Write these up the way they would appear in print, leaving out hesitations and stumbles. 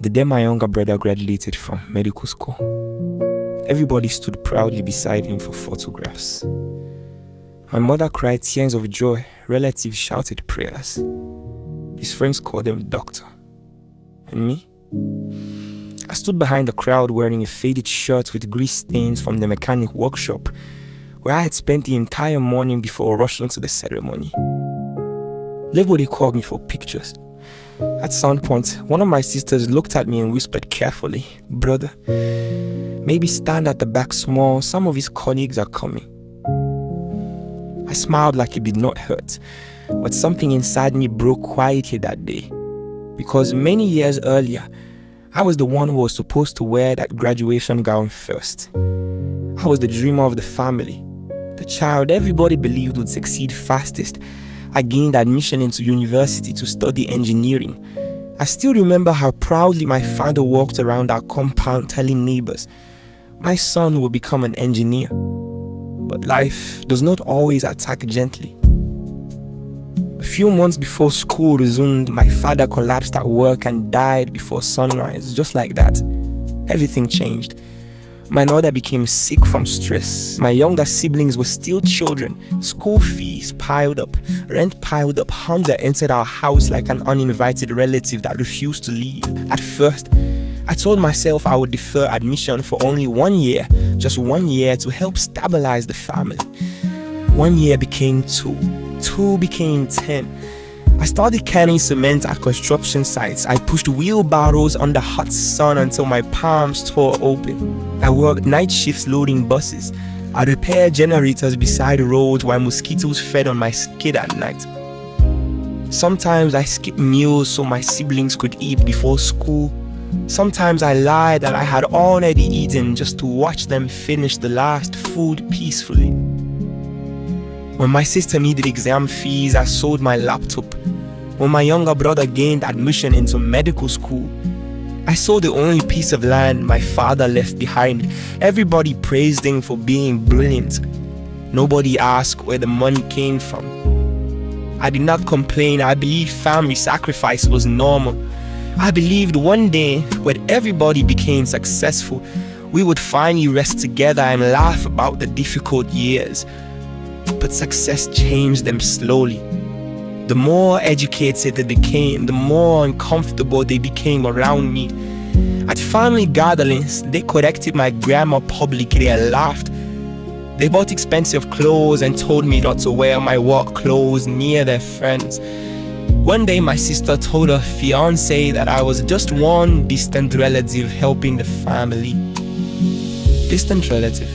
The day my younger brother graduated from medical school, everybody stood proudly beside him for photographs. My mother cried tears of joy, relatives shouted prayers. His friends called him doctor. And me? I stood behind the crowd wearing a faded shirt with grease stains from the mechanic workshop, where I had spent the entire morning before rushing to the ceremony. Everybody called me for pictures. At some point, one of my sisters looked at me and whispered carefully, "Brother, maybe stand at the back small, some of his colleagues are coming." I smiled like it did not hurt, but something inside me broke quietly that day. Because many years earlier, I was the one who was supposed to wear that graduation gown first. I was the dreamer of the family, the child everybody believed would succeed fastest. I gained admission into university to study engineering. I still remember how proudly my father walked around our compound telling neighbors, "My son will become an engineer." But life does not always attack gently. A few months before school resumed, my father collapsed at work and died before sunrise. Just like that, everything changed. My mother became sick from stress. My younger siblings were still children. School fees piled up, rent piled up. Hunger entered our house like an uninvited relative that refused to leave. At first, I told myself I would defer admission for only 1 year, just 1 year, to help stabilize the family. 1 year became 2, 2 became 10. I started carrying cement at construction sites. I pushed wheelbarrows under hot sun until my palms tore open. I worked night shifts loading buses. I repaired generators beside roads while mosquitoes fed on my skid at night. Sometimes I skipped meals so my siblings could eat before school. Sometimes I lied that I had already eaten just to watch them finish the last food peacefully. When my sister needed exam fees, I sold my laptop. When my younger brother gained admission into medical school, I sold the only piece of land my father left behind. Everybody praised him for being brilliant. Nobody asked where the money came from. I did not complain. I believed family sacrifice was normal. I believed one day, when everybody became successful, we would finally rest together and laugh about the difficult years. But success changed them slowly. The more educated they became, the more uncomfortable they became around me. At family gatherings, they corrected my grammar publicly and laughed. They bought expensive clothes and told me not to wear my work clothes near their friends. One day, my sister told her fiancé that I was just one distant relative helping the family. Distant relative.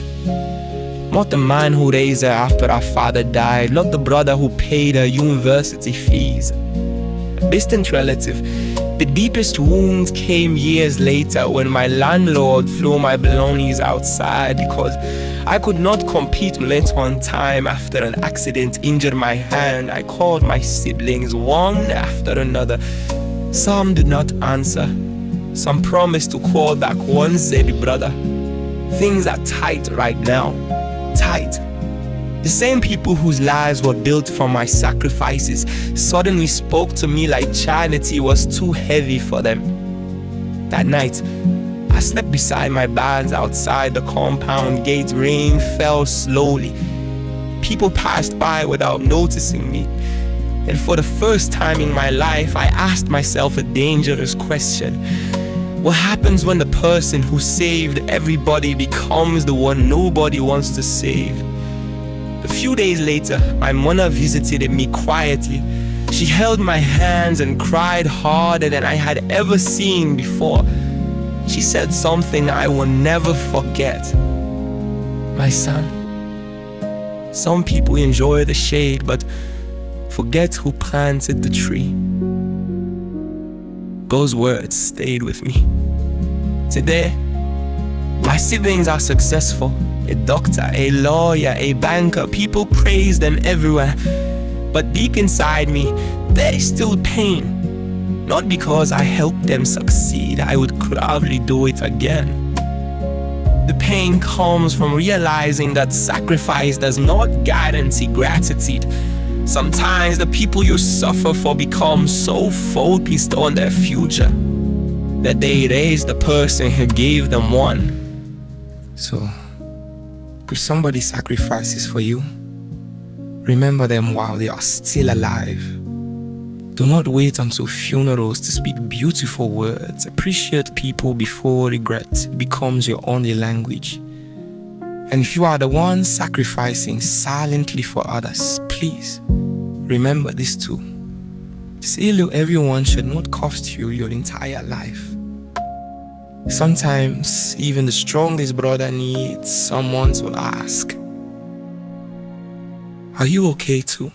Not the man who raised her after our father died, not the brother who paid her university fees. A distant relative. The deepest wounds came years later when my landlord threw my belongings outside because I could not compete late on time. After an accident injured my hand, I called my siblings one after another. Some did not answer. Some promised to call back. One said, "Brother, things are tight right now." Tight. The same people whose lives were built from my sacrifices suddenly spoke to me like charity was too heavy for them. That night, I slept beside my bags outside the compound gate. Rain fell slowly. People passed by without noticing me. And for the first time in my life, I asked myself a dangerous question. What happens when the person who saved everybody becomes the one nobody wants to save? A few days later, my mother visited me quietly. She held my hands and cried harder than I had ever seen before. She said something I will never forget. "My son, some people enjoy the shade, but forget who planted the tree." Those words stayed with me. Today, my siblings are successful. A doctor, a lawyer, a banker. People praise them everywhere. But deep inside me, there is still pain. Not because I helped them succeed. I would gladly do it again. The pain comes from realizing that sacrifice does not guarantee gratitude. Sometimes the people you suffer for become so focused on their future that they erase the person who gave them one. So, if somebody sacrifices for you, remember them while they are still alive. Do not wait until funerals to speak beautiful words. Appreciate people before regret becomes your only language. And if you are the one sacrificing silently for others, please remember this too. Saying to everyone should not cost you your entire life. Sometimes even the strongest brother needs someone to ask, "Are you okay too?"